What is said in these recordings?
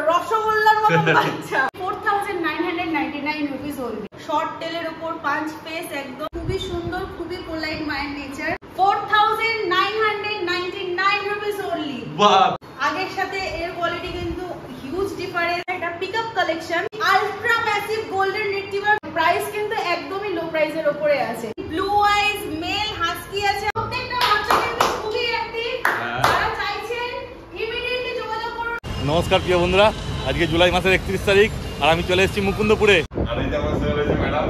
রসগোল্লার মতো বাচ্চা 4999 রুপিস only শর্ট টেলের উপর 5 পিস একদম খুবই সুন্দর খুবই polite mind nature 4999 rupees only বাহ আগের সাথে এর কোয়ালিটি কিন্তু হিউজ ডিফারেন্স এটা pickup collection ultra massive golden retriever price কিন্তু একদমই লো প্রাইসের উপরে আছে ব্লু আইজ মেল হাস্কি আছে প্রত্যেকটা বাচ্চা কিন্তু খুবই অ্যাক্টিভ যারা চাইছেন ইমিডিয়েটলি যোগাযোগ করুন নমস্কার প্রিয় বন্ধুরা আজকে জুলাই মাসের 31 তারিখ আর আমি চলে এসেছি মুকুন্দপুরে আর এই যে আমার সঙ্গে রয়েছে ম্যাডাম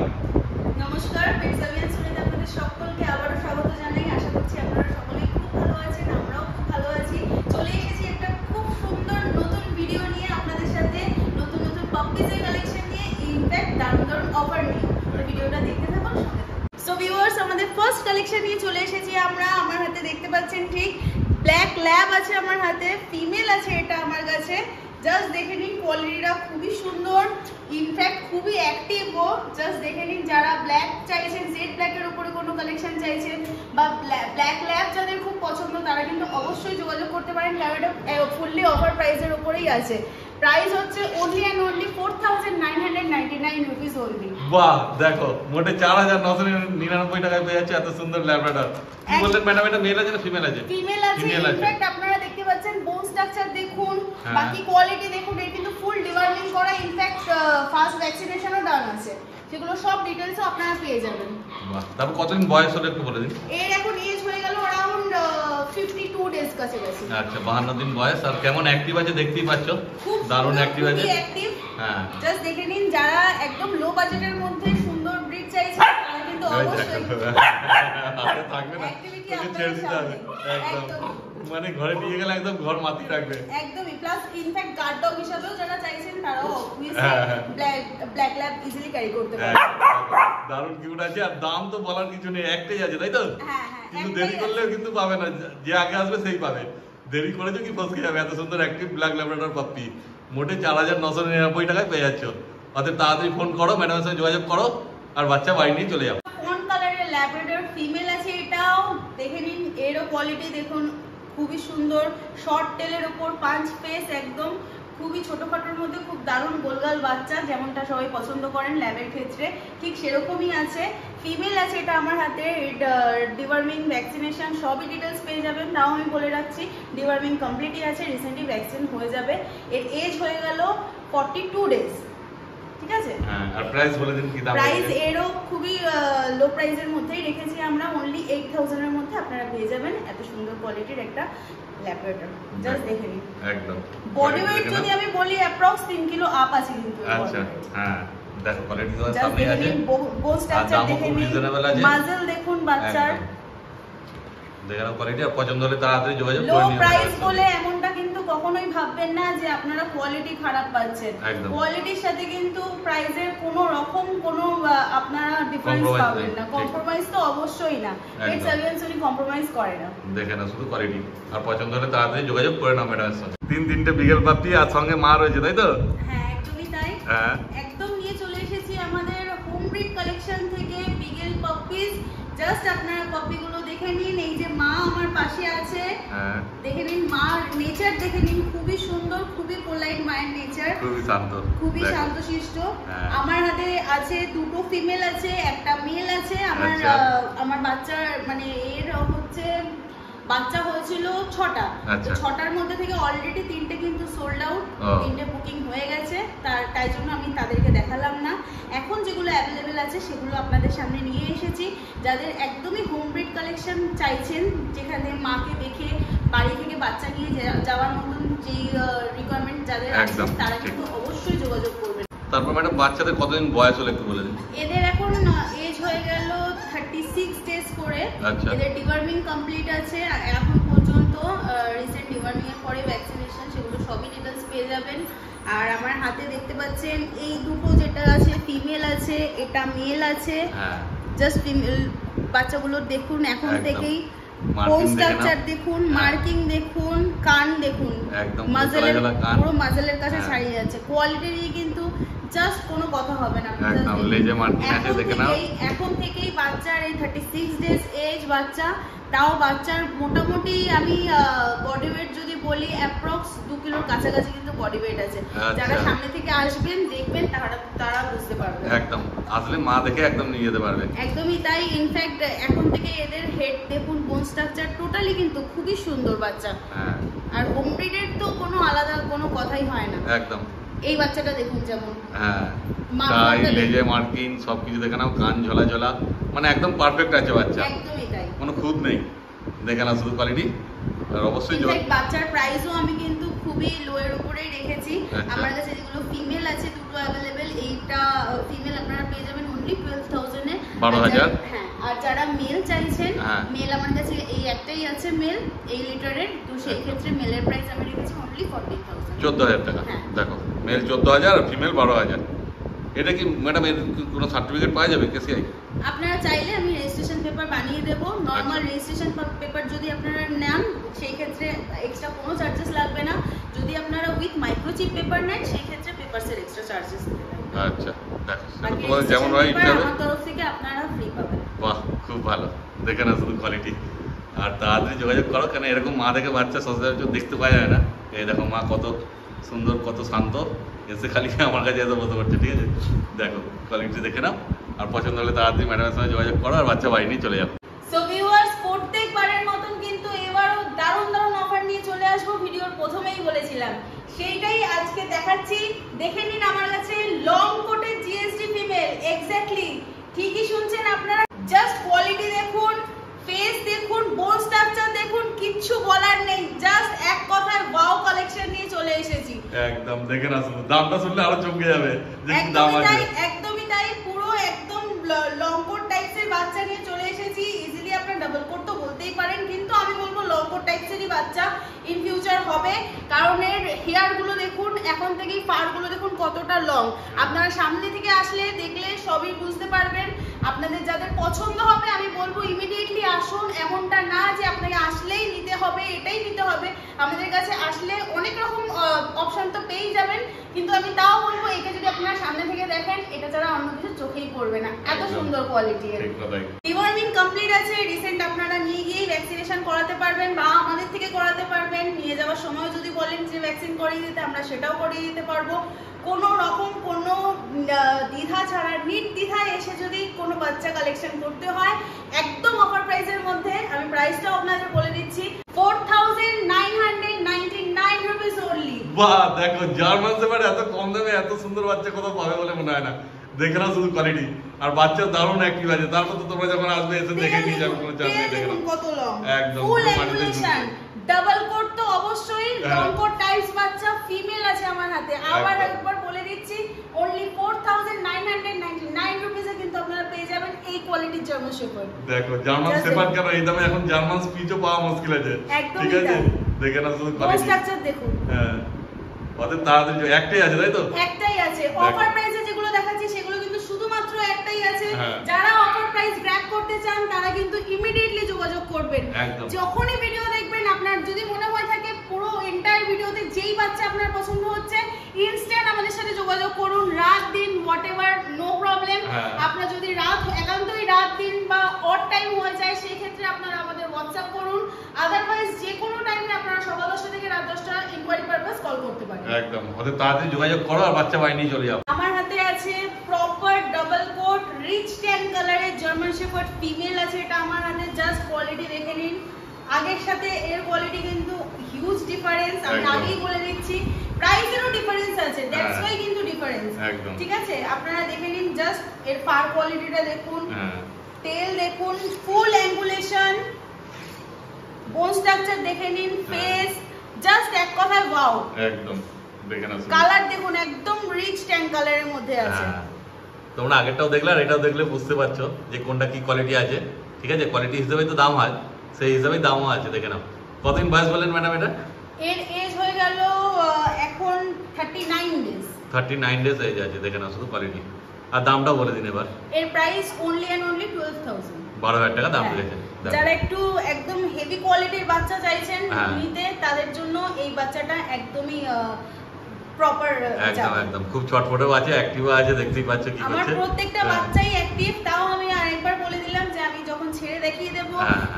নমস্কার পেটসাবিয়ান সুনিতা আপনাদের সকলকে আবারো স্বাগত জানাই আশা করছি আপনারা সকলেই খুব ভালো আছেন আমরাও খুব ভালো আছি চলে এসেছি একটা খুব সুন্দর নতুন ভিডিও নিয়ে আপনাদের সাথে নতুন নতুন পাপ্পিজের কালেকশন নিয়ে ইনফ্যাক্ট দারুণ অফার নিয়ে ভিডিওটা দেখতে থাকুন সঙ্গে থাকুন সো ভিউয়ার্স আমাদের ফার্স্ট কালেকশন নিয়ে চলে এসেছি আমরা আমার হাতে দেখতে পাচ্ছেন ঠিক ব্ল্যাক ল্যাব আছে আমার হাতে ফিমেল আছে এটা আমার কাছে জাস্ট দেখে নিন কোয়ালিটিটা খুবই সুন্দর ইনফ্যাক্ট খুবই অ্যাক্টিভ ও জাস্ট দেখে নিন যারা ব্ল্যাক চাইছেন জেড ব্ল্যাকের উপরে কোনো কালেকশন চাইছেন বা ব্ল্যাক ল্যাব যাদের খুব পছন্দ তারা কিন্তু অবশ্যই যোগাযোগ করতে পারেন কারণ এটা ফুললি অফার প্রাইসের উপরেই আছে প্রাইস হচ্ছে only and only 4999 rupees only বাহ দেখো মোটে 4999 টাকায় পেয়ে যাচ্ছে এত সুন্দর ল্যাব্রাডর কি বললেন ম্যাডাম এটা মেল আছে না ফিমেল আছে ফিমেল আছে ইনফ্যাক্ট আপনারা দেখতে পাচ্ছেন বোন স্ট্রাকচার দেখুন বাকি কোয়ালিটি দেখুন এটা কিন্তু ফুল ডিওয়ার্মিং করা ইনফ্যাক্ট ফার্স্ট ভ্যাকসিনেশনও ডান আছে সেগুলো সব ডিটেইলসও আপনারা পেয়ে যাবেন বাহ তারপর কতদিন বয়স হলো একটু বলে দিন এর এখন এজ হয়ে গেল अराउंड 52 ডেজ কাছে গেছে আচ্ছা 52 দিন বয়স আর কেমন অ্যাক্টিভ আছে দেখতেই পাচ্ছো দারুণ অ্যাক্টিভ আছে হ্যাঁ জাস্ট দেখে নিন যারা একদম লো বাজেটের মধ্যে সুন্দর ব্রিড চাইছেন তারা কিন্তু অবশ্যই থাকবে না ছেড়ে দিতে হবে একদম মানে ঘরে নিয়ে গেলে একদম ঘর মাটি রাখবে একদমই প্লাস ইনফ্যাক্ট গার্ড ডগ হিসেবেও যারা চাইছেন তারাও obviously black lab easily carry করতে পারে দারুণ কিউট আছে আর দাম তো বলার কিছু নেই একটাই আছে তাই তো হ্যাঁ কিন্তু দেরি করলেও কিন্তু পাবে না যে আগে আসবে সেই পাবে দেরি করেছো কি ফসকে যাবে এত সুন্দর অ্যাক্টিভ ব্ল্যাক ল্যাব্রাডর পাপ্পি মোটে 4999 টাকায় পেয়ে যাচ্ছ অতএব তাড়াতাড়ি ফোন করো ম্যাডামের সঙ্গে যোগাযোগ করো আর বাচ্চা বাড়ি নিয়ে চলে যাও কোন কালারের ল্যাব্রাডর ফিমেল আছে এটাও দেখে নিন এরও কোয়ালিটি দেখুন খুবই সুন্দর শর্ট টেলের উপর 5 পেস একদম খুবই ছোটখাটোর মধ্যে খুব দারুণ গোলগাল বাচ্চা যেমনটা সবাই পছন্দ করেন ল্যাবের ক্ষেত্রে ঠিক সেরকমই আছে ফিমেল আছে এটা আমার হাতে ডিওয়ার্মিং ভ্যাকসিনেশন সবই ডিটেলস পেয়ে যাবেন তাও আমি বলে রাখছি ডিওয়ার্মিং কমপ্লিটই আছে রিসেন্টলি ভ্যাকসিন হয়ে যাবে এর এজ হয়ে গেল 42 ডেজ ঠিক আছে হ্যাঁ আর প্রাইস বলে দিন কি দাম প্রাইস এরও খুবই লো প্রাইসের মধ্যেই রেখেছি আমরা only 8000 এর মধ্যে আপনারা পেয়ে যাবেন এত সুন্দর কোয়ালিটির একটা ল্যাব্রাডর জাস্ট দেখে নিন একদম বডি ওয়েট যদি আমি বলি অ্যাপ্রক্স 3 কিলো আপ আছে কিন্তু আচ্ছা হ্যাঁ দেখো কোয়ালিটি তো সামনে আছে বোন স্ট্রাকচার দেখে নিন মাসল দেখুন বাচ্চার দেখেন কোয়ালিটি আর পছন্দ হলে তাড়াতাড়ি যোগাযোগ করে নিন লো প্রাইস বলে এমনটা কিন্তু কখনোই ভাববেন না যে আপনারা কোয়ালিটি খারাপ পাচ্ছেন কোয়ালিটির সাথে কিন্তু প্রাইসের কোনো রকম কোনো আপনারা ডিফারেন্স পাবেন না কম্প্রোমাইজ তো অবশ্যই না পেটসাবিয়ান সুনি কম্প্রোমাইজ করে না দেখেন না শুধু কোয়ালিটি আর পছন্দ হলে তাড়াতাড়ি যোগাযোগ করে নাও ম্যাডামের সাথে তিনটে বিগেল পাপ্পি আর সঙ্গে মা রয়েছে তাই তো হ্যাঁ একদমই তাই একদম নিয়ে চলে এসেছি আমাদের হোম ব্রিড কালেকশন থেকে বিগেল পাপ্পিজ জাস্ট আপনারা পাপ্পিগুলো দেখে নিন এই যে মা আমার পাশে আছে দেখে নিন মার নেচার দেখে নিন খুবই সুন্দর খুবই পোলাইট মায়ের নেচার খুবই শান্তশিষ্ট আমার হাতে আছে দুটো ফিমেল আছে একটা মেল আছে আমার বাচ্চার মানে এর হচ্ছে বাচ্চা হয়েছিল 6টা তো 6টার মধ্যে থেকে অলরেডি 3টে কিন্তু সোল্ড আউট 3টে বুকিং হয়ে গেছে তাই জন্য আমি তাদেরকে দেখালাম না এখন যেগুলো অ্যাভেলেবেল আছে সেগুলো আপনাদের সামনে নিয়ে এসেছি যাদের একদমই হোম ব্রিড কালেকশন চাইছেন যেখানে মাকে দেখে বাড়ি থেকে বাচ্চা নিয়ে যাওয়ার মতন যে রিকোয়ারমেন্ট যাদের আছে তারা কিন্তু অবশ্যই যোগাযোগ করবেন তারপর ম্যাডাম বাচ্চাদের কতদিন বয়স হলো একটু বলে দিন এদের এখন এজ হয়ে গেল 36 ডেজ করে এদের ডিওয়ার্মিং কমপ্লিট আছে এখন পর্যন্ত রিসেন্ট ডিওয়ার্মিং এর পরে ভ্যাকসিনেশন সেগুলো সবই ডিটেইলস পেয়ে যাবেন আর আমার হাতে দেখতে পাচ্ছেন এই দুটো যেটা আছে ফিমেল আছে এটা মেল আছে জাস্ট ফিমেল বাচ্চাগুলো দেখুন এখন থেকেই বোন স্ট্রাকচার দেখুন মার্কিং দেখুন কান দেখুন মাসলের পুরো মাসলের কাছে ছাড়িয়ে যাচ্ছে কোয়ালিটি কিন্তু জাস্ট কোনো কথা হবে না। একদম লেজে মার্কিং আছে, দেখে নাও। এখন থেকেই বাচ্চার এই 36 ডেজ এজ বাচ্চা, তাও বাচ্চার মোটামুটি আমি বডি ওয়েট যদি বলি অ্যাপ্রক্স 2 কিলোর কাছাকাছি কিন্তু বডি ওয়েট আছে। যারা সামনে থেকে আসবেন দেখবেন তারা বুঝতে পারবে। একদম আসলে মা দেখে একদম নিয়ে যেতে পারবে। একদমই তাই। ইনফ্যাক্ট এখন থেকে এদের হেড দেখুন, বোন স্ট্রাকচার টোটালি কিন্তু খুবই সুন্দর বাচ্চা। হ্যাঁ, আর হোম ব্রিডের তো কোনো আলাদা কোনো কথাই হয় না। একদম। এই বাচ্চাটা দেখুন যেমন, হ্যাঁ, তাই লেজে মার্কিং সবকিছু দেখে নাও, কান ঝোলা ঝোলা, মানে একদম পারফেক্ট আছে বাচ্চা। একদমই তাই, কোনো খুঁত নেই, দেখে নাও শুধু কোয়ালিটি। আর অবশ্যই বাচ্চার প্রাইসও আমি কিন্তু খুবই লো এর উপরেই রেখেছি। আমার কাছে যেগুলো ফিমেল আছে দুটো অ্যাভেলেবেল। এইটা ফিমেল আপনারা পেয়ে যাবেন অনলি 12,000 এ, 12,000। হ্যাঁ, আর যারা মেল চাইছেন, মেল আমার কাছে এই একটাই আছে মেল এই লিটারের, তো সেই ক্ষেত্রে মেলের প্রাইস আমি রেখেছি অনলি 14,000, 14,000 টাকা। দেখো মেল 14,000 আর ফিমেল 12,000। এটা কি ম্যাডাম এর কোনো সার্টিফিকেট পাওয়া যাবে কেসিআই? আপনারা চাইলে আমি রেজিস্ট্রেশন পেপার বানিয়ে দেব। নরমাল রেজিস্ট্রেশন পেপার যদি আপনারা নেন সেই ক্ষেত্রে এক্সট্রা কোনো চার্জেস লাগবে না। যদি আপনারা উইথ মাইক্রোচিপ পেপার নেন সেই ক্ষেত্রে পেপারসের এক্সট্রা চার্জেস দিতে হবে। আচ্ছা, দেখো তোমাদের যেমন হয় ইচ্ছা হবে, আমার তরফ থেকে আপনারা ফ্রি পাবেন। বাহ, খুব ভালো। দেখে না শুধু কোয়ালিটি, আর তাড়াতাড়ি যোগাযোগ করো, কেন এরকম মা দেখে বাচ্চা সচরাচর দেখতে পাওয়া যায় না। এই দেখো মা কত সুন্দর, কত শান্ত, এসে খালি আমার কাছে এসে বসে পড়ছে। ঠিক আছে, দেখো কোয়ালিটি দেখে নাও, আর পছন্দ হলে তাড়াতাড়ি ম্যাডামের সঙ্গে যোগাযোগ করো, আর বাচ্চা বাড়ি নিয়ে চলে যাও। সো ভিউয়ার্স, প্রত্যেকবারের মতন কিন্তু এবারও দারুণ দারুণ অফার নিয়ে চলে আসবো। ভিডিওর প্রথমেই বলেছিলাম সেইটাই আজকে দেখাচ্ছি। দেখে নিন আমার কাছে লং কোটের জিএসডি ফিমেল। এক্স্যাক্টলি ঠিকই শুনছেন আপনারা, জাস্ট কোয়ালিটি দেখুন, ফেস দেখুন, বোন স্ট্রাকচার দেখুন, কিচ্ছু বলার নেই। জাস্ট এক কথায় ওয়াও কালেকশন নিয়ে চলে এসেছি। একদম দেখে না, শুধু দামটা শুনলে আরো চমকে যাবে যে কি দাম আছে। একদমই তাই, পুরো একদম লং কোট টাইপসের বাচ্চা নিয়ে চলে এসেছি। ইজিলি আপনারা ডাবল কোট তো বলতেই পারেন, কিন্তু আমি বলবো লং কোট টাইপসেরই বাচ্চা ইন ফিউচার হবে। কারণ এর হেয়ার গুলো দেখুন, এখন থেকেই ফার গুলো দেখুন কতটা লং। আপনারা সামনে থেকে আসলে দেখলে সবই বুঝতে পারবেন। আপনাদের যাদের পছন্দ হবে আমি বলবো ইমিডিয়েটলি আসুন। এমনটা না যে আপনাকে আসলেই নিতে হবে, এটাই নিতে হবে। আমাদের কাছে আসলে অনেক রকম অপশন তো পেয়ে যাবেন, কিন্তু আমি তাও বলবো এটা যদি আপনারা সামনে থেকে দেখেন, এটা ছাড়া অন্য কিছু চোখেই পড়বে না, এত সুন্দর কোয়ালিটি। ডিওয়ার্মিং কমপ্লিট আছে, রিসেন্ট আপনারা নিয়ে গিয়ে ভ্যাকসিনেশন করাতে পারবেন বা আমাদের থেকে করাতে পারবেন। নিয়ে যাওয়ার সময় যদি বলেন যে ভ্যাকসিন করিয়ে দিতে, আমরা সেটাও করিয়ে দিতে পারবো। কোনো রকম কোনো দ্বিধা ছাড়া, নির্দ্বিধায় এসে যদি কোনো বাচ্চা কালেকশন করতে হয় একদম অফার প্রাইসের মধ্যে। আমি প্রাইসটাও আপনাদের বলে দিচ্ছি, 4,999 রুপিস অনলি। বাহ, দেখো জার্মান শেফার্ড এত কম দামে এত সুন্দর বাচ্চা কোথাও পাবে বলে মনে হয় না। দেখে নাও শুধু কোয়ালিটি, আর বাচ্চা দারুণ অ্যাক্টিভ আছে। তারপর তো তোমরা যখন আসবে এসে দেখে নিয়ে যাবে, কোনো চাপ নেই। দেখে নাও কত লং, একদম ফুল অ্যাঙ্গুলেশন, ডাবল কোট তো অবশ্যই, লং কোট টাইপস বাচ্চা ফিমেল আছে আমার হাতে। আবার একবার বলে দিচ্ছি, অনলি 4,999 রুপিসে কিন্তু আপনারা পেয়ে যাবেন এই কোয়ালিটির জার্মান শেফার্ড। দেখো জার্মান শেফার্ড কেন এই দামে, এখন জার্মান স্পিচও পাওয়া মুশকিল আছে। ঠিক আছে, দেখে নাও শুধু কোয়ালিটি, স্ট্রাকচার দেখুন। হ্যাঁ, ওদের তাড়াতাড়ি একটাই আছে, তাই তো? একটাই আছে। অফার প্রাইসে যেগুলো দেখাচ্ছি সেগুলো কিন্তু শুধুমাত্র একটাই আছে। যারা অফার প্রাইস গ্র্যাব করতে চান তারা কিন্তু ইমিডিয়েটলি যোগাযোগ করবেন। যখনই ভিডিও দেখবেন, আপনার যদি মনে হয় থাকে পুরো এন্টায়ার ভিডিওতে যেই বাচ্চা আপনার পছন্দ হচ্ছে, ইনস্ট্যান্ট আমাদের সাথে যোগাযোগ করুন। রাত দিন হোয়াটএভার, নো প্রবলেম। আপনার যদি একান্তই রাত দিন বা অড টাইম হয়ে যায়, সেই ক্ষেত্রে আপনারা আমাদের হোয়াটসঅ্যাপ করুন। আদারওয়াইজ যে কোনো টাইমে আপনারা সকাল 10টা থেকে রাত 10টা ইনকোয়ারি পারপাস কল করতে পারেন। একদম, ওদের তাড়াতাড়ি যোগাযোগ করো আর বাচ্চা বাড়ি নিয়ে চলে যাও। আমার হাতে আছে proper double coat rich tan কালারের জার্মান শেফার্ড ফিমেল আছে। এটা আমার হাতে, জাস্ট কোয়ালিটি দেখে নিন। আগের সাথে এর কোয়ালিটি কিন্তু হিউজ ডিফারেন্স। আমি আগেই বলে দিচ্ছি, প্রাইসেরও ডিফারেন্স আছে, দ্যাটস ওয়াই কিন্তু ডিফারেন্স। ঠিক আছে, আপনারা দেখে নিন। জাস্ট এর ফার কোয়ালিটিটা দেখুন, টেল দেখুন, ফুল অ্যাঙ্গুলেশন, বোন স্ট্রাকচার দেখে নিন, ফেস, জাস্ট এক কথায় ওয়াও। একদম দেখে নাও, কালার দেখুন, একদম রিচ ট্যান কালারের মধ্যে আছে। তোমরা আগেরটাও দেখলে আর এটাও দেখলে বুঝতে পারছো যে কোনটা কি কোয়ালিটি আছে। ঠিক আছে, কোয়ালিটি হিসেবেই তো দাম হয়, সেই হিসাবেই দামও আছে। দেখে নাও। কতদিন বয়স বলেন ম্যাডাম এটা? এর এজ হয়ে গেল এখন 39 ডেজ। 39 ডেজ এজ আছে। দেখে নাও শুধু কোয়ালিটি, আর দামটাও বলে দিন এবার। এর প্রাইস অনলি এন্ড অনলি 12,000, 12,000 টাকা দাম রেখেছে। যারা একটু একদম হেভি কোয়ালিটির বাচ্চা চাইছেন নিতে, তাদের জন্য এই বাচ্চাটা একদমই প্রপার একদম একদম খুব চটপটেও আছে, অ্যাক্টিভও আছে, দেখতেই পাচ্ছ কি করছে। আমার প্রত্যেকটা বাচ্চাই অ্যাক্টিভ। তাও আমি আরেকবার বলে দিলাম যে আমি যখন ছেড়ে দেখিয়ে দেব,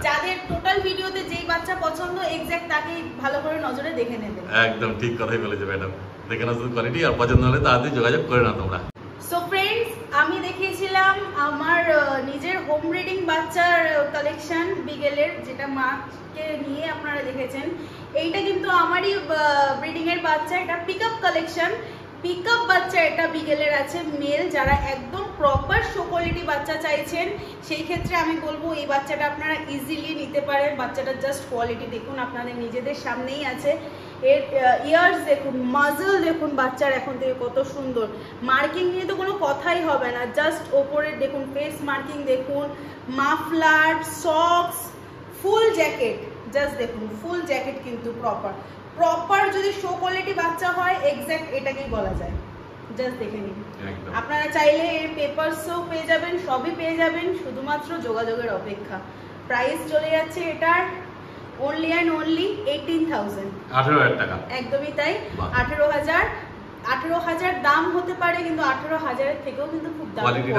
যাদের টোটাল ভিডিওতে যেই বাচ্চা পছন্দ এক্স্যাক্ট তাকেই ভালো করে নজরে দেখে নেবেন। একদম ঠিক কথাই বলেছে ম্যাডাম, দেখে নাও শুধু কোয়ালিটি, আর পছন্দ হলে তাড়াতাড়ি যোগাযোগ করে নাও তোমরা। সো ফ্রেন্ডস, আমি দেখিয়েছিলাম আমার নিজের হোম ব্রিডিং বাচ্চার কালেকশন বিগেলের, যেটা মাকে নিয়ে আপনারা দেখেছেন। এইটা কিন্তু আমারই ব্রিডিং এর বাচ্চা, এটা পিকআপ কালেকশন। পিকআপ বাচ্চা এটা বিগেলের আছে মেল। যারা একদম প্রপার শো কোয়ালিটি বাচ্চা চাইছেন সেই ক্ষেত্রে আমি বলবো এই বাচ্চাটা আপনারা ইজিলি নিতে পারেন। বাচ্চাটা জাস্ট কোয়ালিটি দেখুন, আপনাদের নিজেদের সামনেই আছে। এর ইয়ার্স দেখুন, মাজল দেখুন বাচ্চার এখন থেকে কত সুন্দর। মার্কিং নিয়ে তো কোনো কথাই হবে না, জাস্ট ওপরে দেখুন ফেস মার্কিং দেখুন, মাফলার, সক্স, ফুল জ্যাকেট, জাস্ট দেখুন ফুল জ্যাকেট কিন্তু প্রপার যদি শো কোয়ালিটি বাচ্চা হয় এক্স্যাক্ট এটাকেই বলা যায়। জাস্ট দেখে নিন, আপনারা চাইলে এর পেপারসও পেয়ে যাবেন, সবই পেয়ে যাবেন, শুধুমাত্র যোগাযোগের অপেক্ষা। প্রাইস চলে যাচ্ছে এটার only and only 18,000, 18,000 টাকা। একদমই তাই, 18,000 দাম হতে পারে, কিন্তু 18,000 এর থেকেও কিন্তু খুব দারুণ কোয়ালিটি,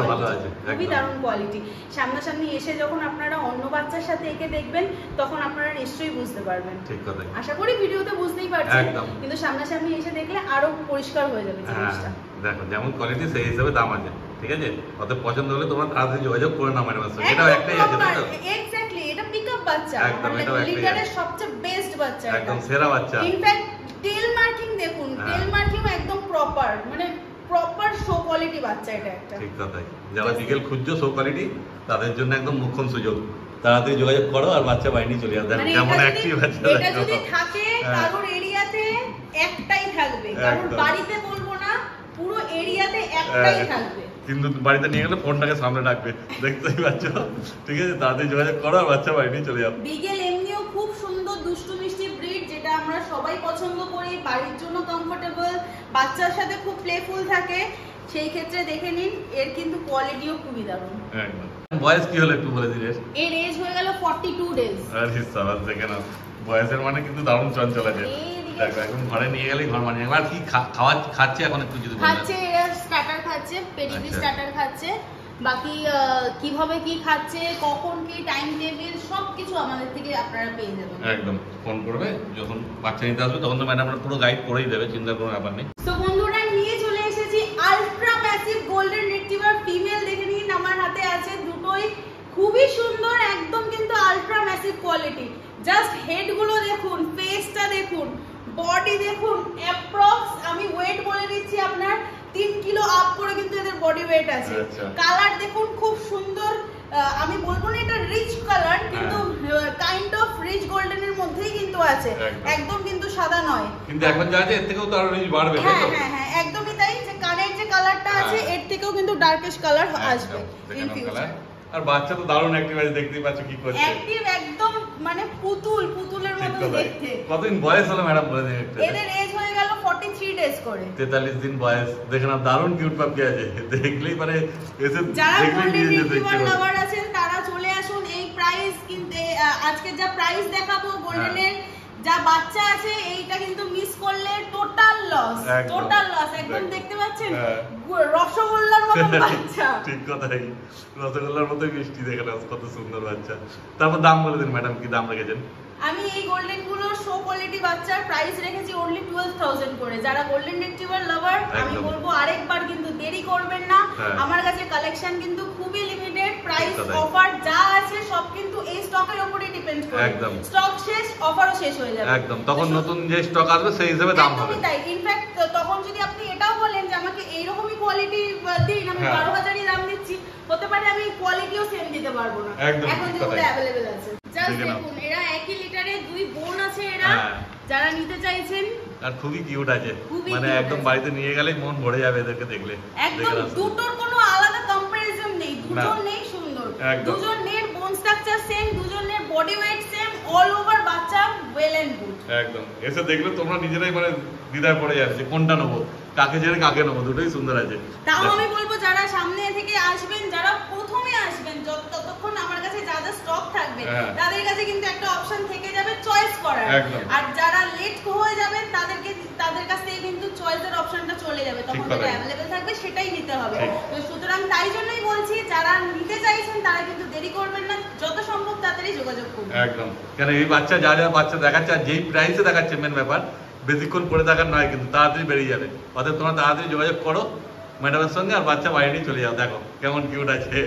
খুবই দারুণ কোয়ালিটি। সামনাসামনি এসে যখন আপনারা অন্য বাচ্চার সাথে একে দেখবেন তখন আপনারা নিশ্চয়ই বুঝতে পারবেন। ঠিক কথা, আশা করি ভিডিওতে বুঝতেই পারছেন, কিন্তু সামনাসামনি এসে দেখলে আরো পরিষ্কার হয়ে যাবে জিনিসটা। দেখো যেমন কোয়ালিটি সেই হিসাবে দাম আছে, ঠিক আছে? অতএব পছন্দ হলে তোমরা তাড়াতাড়ি যোগাযোগ করে নাও ম্যাডামের সাথে। এটাও একটাই আছে, তাই তো? এক্স্যাক্টলি, এটা পিকআপ বাচ্চা, একদম এটাও একটাই, লিটারের সবচেয়ে বেস্ট বাচ্চা, একদম সেরা বাচ্চা। ইনফ্যাক্ট টেল মার্কিং দেখুন, টেল মার্কিং একদম প্রপার, মানে প্রপার শো কোয়ালিটি বাচ্চা এটা একটা। ঠিক কথাই, যারা বিকেল খুঁজছো শো কোয়ালিটি তাদের জন্য একদম মুখ্যম সুযোগ। তাড়াতাড়ি যোগাযোগ করো আর বাচ্চা বাইরে চলে যাও। দেখো কেমন অ্যাক্টিভ আছে। এটা যদি থাকে কারোর এরিয়াতে একটাই থাকবে, কারোর বাড়িতে বলবো না, পুরো এরিয়াতে একটাই থাকবে। কিন্তু বাড়িতে নিয়ে গেলে ফোনটাকে সামনে রাখবে, দেখতেই পাচ্ছ। ঠিক আছে, তাড়াতাড়ি যোগাযোগ করো আর বাচ্চা বাইরে চলে যাও। বিগেল এমনিও খুব সুন্দর দুষ্টু মিষ্টি ব্রিড, যেটা আমরা সবাই পছন্দ করি, বাড়ির জন্য কমফোর্টেবল, বাচ্চার সাথে খুব প্লেফুল থাকে। সেই ক্ষেত্রে দেখে নিন, এর কিন্তু কোয়ালিটিও খুবই দারুণ। একদম। বয়স কি হলো একটু বলে দিলে? এর এজ হয়ে গেল 42 ডেজ। আরে সাবাস, দেখে নাও বয়সের মানে কিন্তু দারুণ চঞ্চল আছে। দেখো এখন ঘরে নিয়ে গেলেই ঘর মানিয়ে। আর কি খাচ্ছে এখন একটু যদি বলেন? খাচ্ছে, এরা স্টার্টার খাচ্ছে, পেডিগ্রি স্টার্টার খাচ্ছে। বাকি কিভাবে কি খাচ্ছে, কখন কি টাইম টেবিল সবকিছু আমাদের থেকে আপনারা পেয়ে যাবেন। একদম ফোন করবে যখন বাচ্চা নিতে আসবে, তখন তো ম্যাডাম পুরো গাইড করেই দেবে, চিন্তা করার ব্যাপার নেই। তো বন্ধুরা, নিয়ে চলে এসেছি ultra massive golden retriever female. দেখে নিন, আমার হাতে আছে দুটোই, খুবই সুন্দর, একদম কিন্তু ultra massive quality. Just head গুলো দেখুন, ফেসটা দেখুন, বডি দেখুন। অ্যাপ্রক্স আমি ওয়েট বলে দিচ্ছি আপনার 3 কিলো আপ করে কিন্তু এদের বডি ওয়েট আছে। কালার দেখুন খুব সুন্দর, আমি বলবো না এটা রিচ কালার, কিন্তু কাইন্ড অফ রিচ গোল্ডেন এর মধ্যেই কিন্তু আছে, একদম কিন্তু সাদা নয়। কিন্তু এখন যা আছে এর থেকেও তো আরো রিচ বাড়বে। হ্যাঁ হ্যাঁ হ্যাঁ, একদমই তাই। যে কানের যে কালারটা আছে এর থেকেও কিন্তু ডার্কিশ কালার আসবে ইন ফিউচার। আর বাচ্চা তো দারুণ অ্যাক্টিভ আছে, দেখতেই পাচ্ছ কি করছে। অ্যাক্টিভ একদম, মানে পুতুলের মতো দেখতে। কতদিন বয়স হলো ম্যাডাম বলে দিন? এদের এজ হয়ে গেল 43 ডেজ করে, 43 দিন বয়স। দেখে না দারুণ কিউট পাপি আছে, দেখলেই মানে এসে যারা দেখলেই নিয়ে যেতে ইচ্ছে করে। লাভার আছেন তারা চলে আসুন। এই প্রাইস কিন্তু আজকে যা প্রাইস দেখাবো গোল্ডেনের যা বাচ্চা আছে, এইটা কিন্তু মিস করলে টোটাল লস, টোটাল লস। একদম দেখতে পাচ্ছেন রসগোল্লার মতো বাচ্চা। ঠিক কথাই, রসগোল্লার মতো মিষ্টি। দেখে না কত সুন্দর বাচ্চা। তারপর দাম বলে দিন ম্যাডাম, কি দাম রেখেছেন? আমি এই গোল্ডেন গুলোর শো কোয়ালিটি বাচ্চার প্রাইস রেখেছি only 12,000 করে। যারা গোল্ডেন রিট্রিভার লাভার, আমি বলবো আরেকবার কিন্তু দেরি করবেন না। আমার কাছে কালেকশন কিন্তু খুবই লিমিটেড, প্রাইস অফার যা আছে সব কিন্তু এই স্টকের উপরে ডিপেন্ড করে। একদম স্টক শেষ, অফারও শেষ হয়ে যাবে। একদম, তখন নতুন যে স্টক আসবে সেই হিসেবে দাম হবে। তাই ইনফ্যাক্ট তখন যদি আপনি এটাও বলেন যে আমাকে এইরকমই কোয়ালিটি দিন, আমি 12,000ই দাম দিচ্ছি, হতে পারে আমি কোয়ালিটিও সেম দিতে পারবো না। এখন যেগুলো অ্যাভেলেবেল আছে, জাস্ট দেখুন এরা একই লিটারে 2 বোন আছে এরা, যারা নিতে চাইছেন। আর খুবই কিউট আছে, মানে একদম বাড়িতে নিয়ে গেলেই মন ভরে যাবে এদেরকে দেখলে। একদম দুটোর কোনো আলাদা কম্পারিজন নেই, দুজন নেই সুন্দর, দুজনের বোন স্ট্রাকচার সেম, দুজনের body weight same, all over বাচ্চা ওয়েল এন্ড গুড। একদম এসে দেখলে তোমরা নিজেরাই মানে দ্বিধায় পড়ে যাচ্ছে কোনটা নেবো, কাকে ছেড়ে কাকে নেবো, দুটোই সুন্দর আছে। তাও আমি বলবো যারা সামনে থেকে আসবেন, যারা প্রথমে আসবেন, ততক্ষণ আমার কাছে যা যা স্টক থাকবে তাদের কাছে কিন্তু একটা অপশন থেকে যাবে চয়েস করার। আর যারা লেট হয়ে যাবেন তাদের কাছ থেকে কিন্তু চয়েসের অপশনটা চলে যাবে, তখন যেটা অ্যাভেলেবল থাকবে সেটাই নিতে হবে। তো সুতরাং তাই জন্যই বলছি যারা নিতে চাইছেন তারা কিন্তু দেরি করবেন না, যত সম্ভব তাড়াতাড়ি যোগাযোগ করুন। একদম, কেন এই বাচ্চা যা যা বাচ্চা দেখাচ্ছে আর যেই প্রাইসে দেখাচ্ছে মেন ব্যাপার, বেশিক্ষণ পরে থাকার নয় কিন্তু তাড়াতাড়ি বেরিয়ে যাবে। অতএব তোমরা তাড়াতাড়ি যোগাযোগ করো ম্যাডামের সঙ্গে আর বাচ্চা বাইরে নিয়ে চলে যাও। দেখো কেমন কিউট আছে,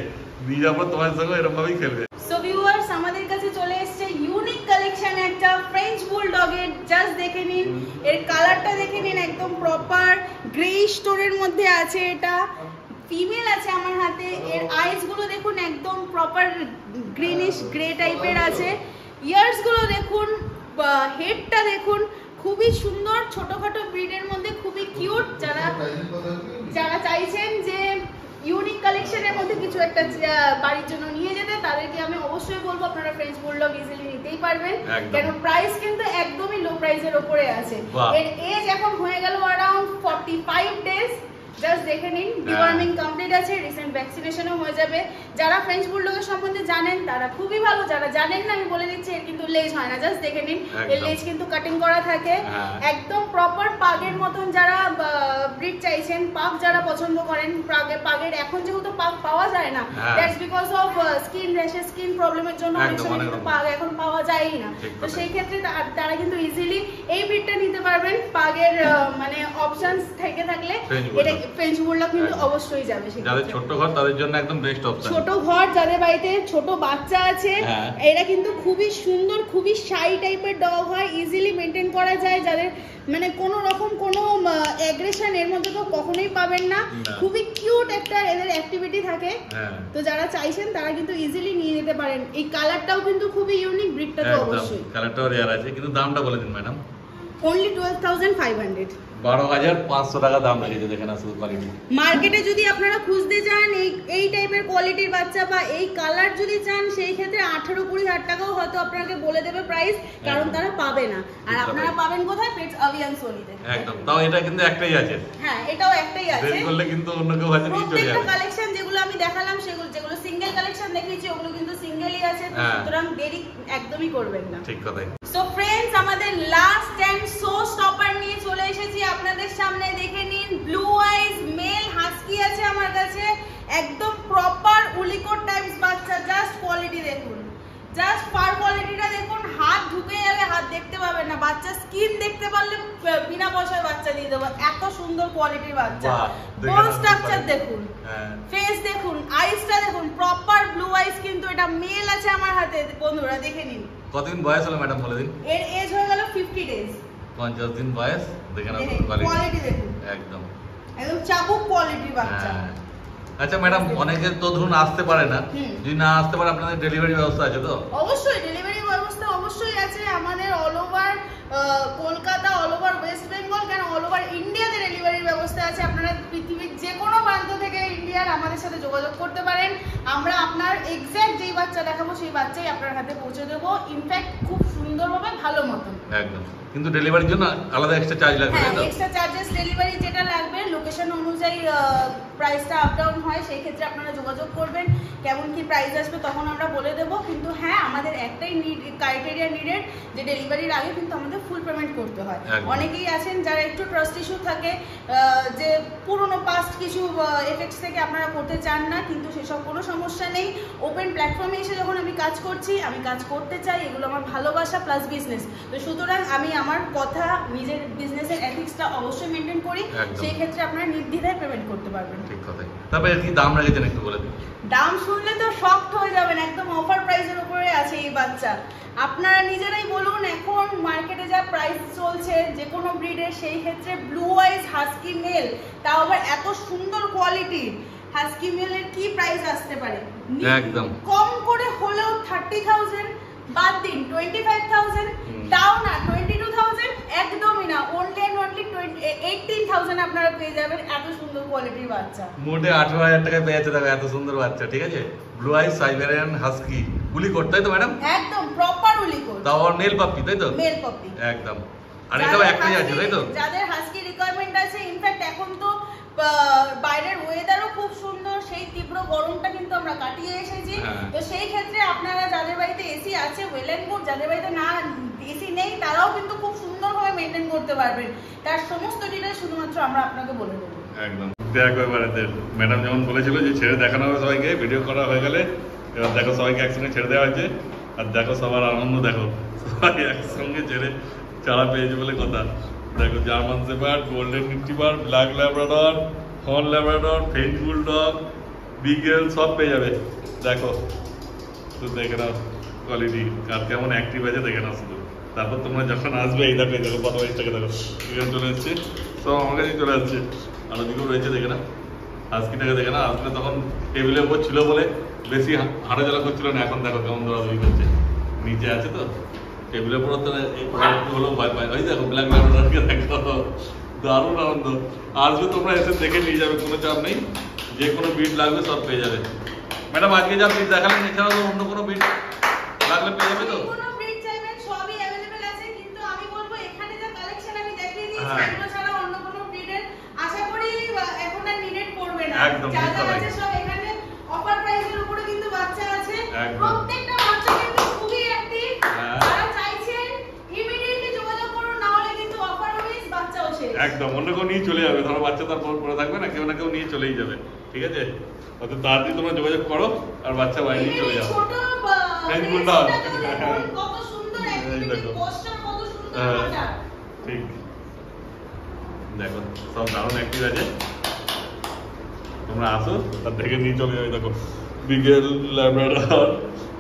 নিয়ে যাবো তোমার সঙ্গে এরকম ভাবেই খেলবে। সো ভিউয়ার্স আমাদের কাছে চলে এসেছে ইউনিক কালেকশন একটা ফ্রেঞ্চ বুলডগের। জাস্ট দেখে নিন, এর কালারটা দেখে নিন, একদম প্রপার গ্রে স্টোনের মধ্যে আছে। এটা ফিমেল আছে আমার হাতে। এর আইস গুলো দেখুন একদম প্রপার গ্রিনিশ গ্রে টাইপের আছে। ইয়ার্স গুলো দেখুন, হেডটা দেখুন, খুবই সুন্দর, ছোটখাটো ব্রিডের মধ্যে খুবই কিউট। যারা চাইছেন যে ইউনিক কালেকশনের মধ্যে কিছু একটা বাড়ির জন্য নিয়ে যেতে, তাদেরকে আমি অবশ্যই বলবো আপনারা ফ্রেঞ্চ বুলডগ ইজিলি নিতেই পারবেন, কারণ প্রাইস কিন্তু একদমই লো প্রাইসের উপরে আছে। এর এজ এখন হয়ে গেল अराउंड 45 ডেজ। জাস্ট দেখে নিন, ডিওয়ার্মিং কমপ্লিট আছে, রিসেন্ট ভ্যাকসিনেশনও হয়ে যাবে। যারা ফ্রেঞ্চ বুলডগের সম্বন্ধে জানেন তারা খুবই ভালো, যারা জানেন না আমি বলে দিচ্ছি, এর কিন্তু লেজ হয় না। জাস্ট দেখে নিন, এর লেজ কিন্তু কাটিং করা থাকে, একদম প্রপার পাগের মতন। যারা ব্রিড চাইছেন, পাগ যারা পছন্দ করেন, পাগের এখন যেহেতু পাগ পাওয়া যায় না, that's because of skin rashes, skin প্রবলেমের জন্য অনেক সময় কিন্তু পাগ এখন পাওয়া যায়ই না। তো সেই ক্ষেত্রে তারা কিন্তু ইজিলি এই ব্রিডটা নিতে পারবেন। পাগের মানে অপশনস থেকে থাকলে এটা ফ্রেঞ্চ বুলডগ কিন্তু অবশ্যই যাবে। যাদের ছোট ঘর তাদের জন্য একদম বেস্ট অপশন। ছোট ঘর, যাদের বাড়িতে ছোট বাচ্চা আছে, এরা কিন্তু খুবই সুন্দর, খুবই শাই টাইপের ডগ হয়, ইজিলি মেইনটেইন করা যায়। যাদের মানে কোনো রকম কোনো অ্যাগ্রেশন এর মধ্যে তো কখনোই পাবেন না, খুবই কিউট একটা এদের অ্যাক্টিভিটি থাকে। তো যারা চাইছেন তারা কিন্তু ইজিলি নিয়ে যেতে পারেন। এই কালারটাও কিন্তু খুবই ইউনিক, ব্রিডটা তো অবশ্যই। কালারটাও রেয়ার আছে, কিন্তু দামটা বলে দিন ম্যাডাম। only 12,500, 12,500 টাকা দাম রেখেছে। দেখেন শুধু কোয়ালিটি। মার্কেটে যদি আপনারা খুঁজতে যান এই টাইপের কোয়ালিটির বাচ্চা বা এই কালার যদি চান, সেই ক্ষেত্রে 18-20 টাকাও হয়তো আপনাকে বলে দেবে প্রাইস, কারণ তারা পাবে না। আর আপনারা পাবেন কোথায়? পেটস অ্যাভিয়ান সোনিতে। একদম, তাও এটা কিন্তু একটাই আছে। হ্যাঁ, এটাও একটাই আছে। দেরি করলে কিন্তু অন্য কেউ হয়তো নিয়ে চলে যাবে। প্রত্যেকটা কালেকশন যেগুলো আমি দেখালাম, যেগুলো সিঙ্গেল কালেকশন দেখিয়েছি, ওগুলো কিন্তু সিঙ্গেলই আছে। সুতরাং দেরি একদমই করবেন না। ঠিক কথাই। সো ফ্রেন্ডস, আমাদের লাস্ট এন্ড শো স্টপার নিয়ে চলে এসেছি আপনাদের সামনে। দেখে নিন, ব্লু আইজ মেল হাস্কি আছে আমার কাছে, একদম প্রপার উলিকোট টাইপস বাচ্চা। জাস্ট কোয়ালিটি দেখুন, জাস্ট ফার কোয়ালিটিটা দেখুন, হাত ঢুকে যাবে, হাত দেখতে পাবেন না। বাচ্চা স্কিন দেখতে পারলে বিনা পয়সায় বাচ্চা দিয়ে দেবো, এত সুন্দর কোয়ালিটির বাচ্চা। বোন স্ট্রাকচার দেখুন, ফেস দেখুন, আইসটা দেখুন, প্রপার ব্লু আইস। কিন্তু এটা মেল আছে আমার হাতে বন্ধুরা, দেখে নিন। কতদিন বয়স হলো ম্যাডাম বলে দিন? এর এজ হয়ে গেল 50 ডেজ, 50 দিন বয়স। দেখেন কোয়ালিটি দেখুন, একদম চাবুক কোয়ালিটির বাচ্চা। আচ্ছা ম্যাডাম, অনেকে তো ধরুন আসতে পারে না, যদি না আসতে পারে আপনাদের ডেলিভারি ব্যবস্থা আছে তো? অবশ্যই ডেলিভারি ব্যবস্থা অবশ্যই আছে আমাদের। All over Kolkata, all over West Bengal, কেন অল ওভার ইন্ডিয়াতে ডেলিভারির ব্যবস্থা আছে। আপনারা পৃথিবীর যে কোনো প্রান্ত থেকে ইন্ডিয়ার আমাদের সাথে যোগাযোগ করতে পারেন। আমরা আপনার এক্স্যাক্ট যেই বাচ্চা দেখাবো সেই বাচ্চাই আপনার হাতে পৌঁছে দেবো, ইনফ্যাক্ট খুব সুন্দরভাবে, ভালো মতন। একদম, কিন্তু ডেলিভারির জন্য আলাদা এক্সট্রা চার্জ লাগবে। হ্যাঁ, এক্সট্রা চার্জেস ডেলিভারি যেটা লাগবে, লোকেশন অনুযায়ী প্রাইসটা আপ ডাউন হয়। সেই ক্ষেত্রে আপনারা যোগাযোগ করবেন, কেমন কি প্রাইস আসবে তখন আমরা বলে দেবো। কিন্তু হ্যাঁ, আমাদের একটাই ক্রাইটেরিয়া নিডেড, যে ডেলিভারির আগে কিন্তু আমাদের ফুল পেমেন্ট করতে হয়। অনেকেই আছেন যারা একটু ট্রাস্ট ইস্যু থাকে, যে পুরনো পাস্ট কিছু এফেক্টস থেকে আপনারা করতে চান না, কিন্তু সেসব কোনো সমস্যা নেই। ওপেন প্ল্যাটফর্মে এসে যখন আমি কাজ করছি, আমি কাজ করতে চাই, এগুলো আমার ভালোবাসা প্লাস বিজনেস। তো সুতরাং আমি আমার কথা, নিজের বিজনেসের এথিক্সটা অবশ্যই মেনটেন করি। সেই ক্ষেত্রে আপনারা নির্দ্বিধায় পেমেন্ট করতে পারবেন। ঠিক কথা। তারপরে কি দাম রেখেছেন একটু বলে দিন। দাম শুনলে তো শকড হয়ে যাবেন, একদম অফার প্রাইসের উপরে আছে এই বাচ্চা। আপনারা নিজেরাই বলুন, এখন মার্কেটে যা প্রাইস চলছে যে কোনো ব্রিডের, সেই ক্ষেত্রে ব্লু আইজ হাস্কি মেল, তাও আবার এত সুন্দর কোয়ালিটি হাস্কি মেলের কি প্রাইস আসতে পারে? একদম কম করে হলেও 30,000, বাদ দিন 25,000 তাও না, 22,000 একদমই না, অনলি 18,000 আপনারা পেয়ে যাবেন এত সুন্দর কোয়ালিটির বাচ্চা। মোটে 18,000 টাকায় পেয়ে যাচ্ছে, দেখো এত সুন্দর বাচ্চা, ঠিক আছে? ব্লু আই সাইবেরিয়ান হাস্কি উলিকোট, তাই তো ম্যাডাম? একদম প্রপার উলিকোট, তাও মেল পাপ্পি, তাই তো? মেল পাপ্পি একদম। আর এটাও একটাই আছে, তাই তো? যাদের হাস্কি রিকোয়ারমেন্ট আছে, ইনফ্যাক্ট এখন তো বাইরের ওয়েদারও খুব সুন্দর, সেই তীব্র গরমটা কিন্তু আমরা কাটিয়ে এসেছি। তো সেই ক্ষেত্রে আপনারা যাদের বাড়িতে এসি আছে ওয়েল এন্ড গুড, যাদের বাড়িতে না এসি নেই তারাও কিন্তু খুব সুন্দরভাবে মেনটেন করতে পারবেন। তার সমস্ত ডিটেইলস শুধুমাত্র আমরা আপনাকে বলে দেবো। একদম দেখো এবারে ম্যাডাম যেমন বলেছিল যে ছেড়ে দেখানো হবে সবাইকে, ভিডিও করা হয়ে গেলে এবার দেখো সবাইকে একসঙ্গে ছেড়ে দেওয়া হয়েছে। আর দেখো সবার আনন্দ, দেখো সবাই একসঙ্গে ছেড়ে চারা পেয়েছে বলে কথা। দেখো German shepherd, golden retriever, black labrador, horn labrador, French bulldog, beagle সব পেয়ে যাবে। দেখো তো দেখে নাও কোয়ালিটি আর কেমন অ্যাক্টিভ আছে, দেখে নাও শুধু। তারপর তোমরা যখন আসবে এই দেখো, এই দেখো কত বাইশটাকে দেখো এখানে চলে এসছে, সব আমার কাছেই চলে আসছে। আর ওদিকেও রয়েছে, দেখে না হাস্কিটাকে, দেখে না আসলে তখন টেবিলের উপর ছিল বলে বেশি হাঁটা চলা করছিল না, এখন দেখো কেমন দৌড়াদৌড়ি করছে। নিচে আছে তো টেবিলের উপর তো হলেও ভয় পায়। ওই দেখো ব্ল্যাক ল্যাব্রাডরকে দেখো, দারুণ আনন্দ। আসবে তোমরা এসে দেখে নিয়ে যাবে, কোনো চাপ নেই, যে কোনো বিট লাগবে সব পেয়ে যাবে। ম্যাডাম আজকে যা বিট দেখালেন এছাড়াও তো অন্য কোনো বিট লাগলে পেয়ে যাবে তো? কোনো বিট চাইবেন সবই अवेलेबल আছে, কিন্তু আমি বলবো এখানে যা কালেকশন আমি দেখিয়ে দিয়েছি এগুলো ছাড়া অন্য কোনো ব্রিডের আশা করি এখন আর নিডেড করবে না। যা যা আছে সব এখানে অফার প্রাইসের উপরে কিন্তু বাচ্চা আছে, প্রত্যেকটা বাচ্চা কিন্তু খুবই অ্যাক্টিভ। যারা চাইছেন ইমিডিয়েটলি যোগাযোগ করুন, না হলে কিন্তু অফার ওয়াইজ বাচ্চাও শেষ। একদম অন্য কেউ নিয়ে চলে যাবে, ধরো বাচ্চা তারপর পড়ে থাকবে না, কেউ না কেউ নিয়ে চলেই যাবে, ঠিক আছে? অত তাড়াতাড়ি তোমরা যোগাযোগ করো আর বাচ্চা বাইরে নিয়ে চলে যাও। ছোট ফ্রেঞ্চ বুলডগ কত সুন্দর অ্যাক্টিভিটি, পোস্টার কত সুন্দর বাচ্চা, ঠিক দেখো সব দারুণ অ্যাক্টিভ আছে। তোমরা আসো আর দেখে নিয়ে চলে যাবে। দেখো বিগেল ল্যাব্রাডর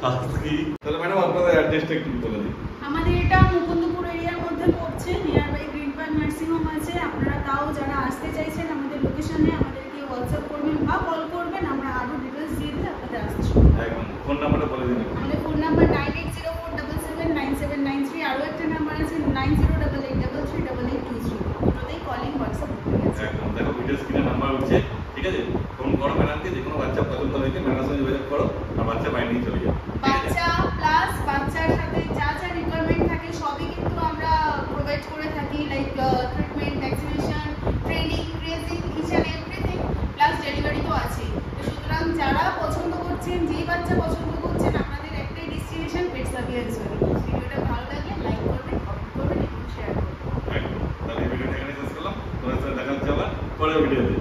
হাস্কি। তাহলে ম্যাডাম আপনাদের অ্যাড্রেসটা একটু বলে দিন। আমাদের এটা মুকুন্দপুর এরিয়ার মধ্যে পড়ছে, near by Green Park Nursing Home আছে। আপনারা তাও যারা আসতে চাইছেন আমাদের লোকেশনে আমাদেরকে হোয়াটসঅ্যাপ করবেন বা কল করবেন, আমরা আরো ডিটেইলস দিয়ে দিলে আপনাদের আসতে সুবিধা হবে। একদম ফোন নাম্বারটা বলে দিন। আমাদের ফোন নাম্বার 9804779793, আরো একটা নাম্বার আছে 9088338823, দুটোতেই কলিং হোয়াটসঅ্যাপ আছে। একদম দেখো ভিডিও স্ক্রিনে নাম্বার উঠছে, ঠিক আছে? ফোন করো ম্যাডামকে, যে কোনো বাচ্চা পছন্দ হয়েছে ম্যাডামের সঙ্গে যোগাযোগ করো আর বাচ্চা বাইরে নিয়ে চলে যাও। বাচ্চা প্লাস বাচ্চার সাথে যা যা রিকোয়ারমেন্ট থাকে সবই কিন্তু আমরা প্রোভাইড করে থাকি, লাইক ট্রিটমেন্ট, ভ্যাকসিনেশন, ট্রেনিং, ক্রেজিং, each and everything, plus delivery তো আছেই। তো সুতরাং যারা পছন্দ করছেন, যেই বাচ্চা পছন্দ করছেন, আপনাদের একটাই ডেস্টিনেশন পেট সার্ভিস। ভিডিওটা ভালো লাগলে লাইক করবেন, কমেন্ট করবেন এবং শেয়ার করবেন। একদম, তাহলে ভিডিওটা এখানে শেষ করলাম। তোমাদের সাথে দেখা হচ্ছে আবার পরের ভিডিওতে।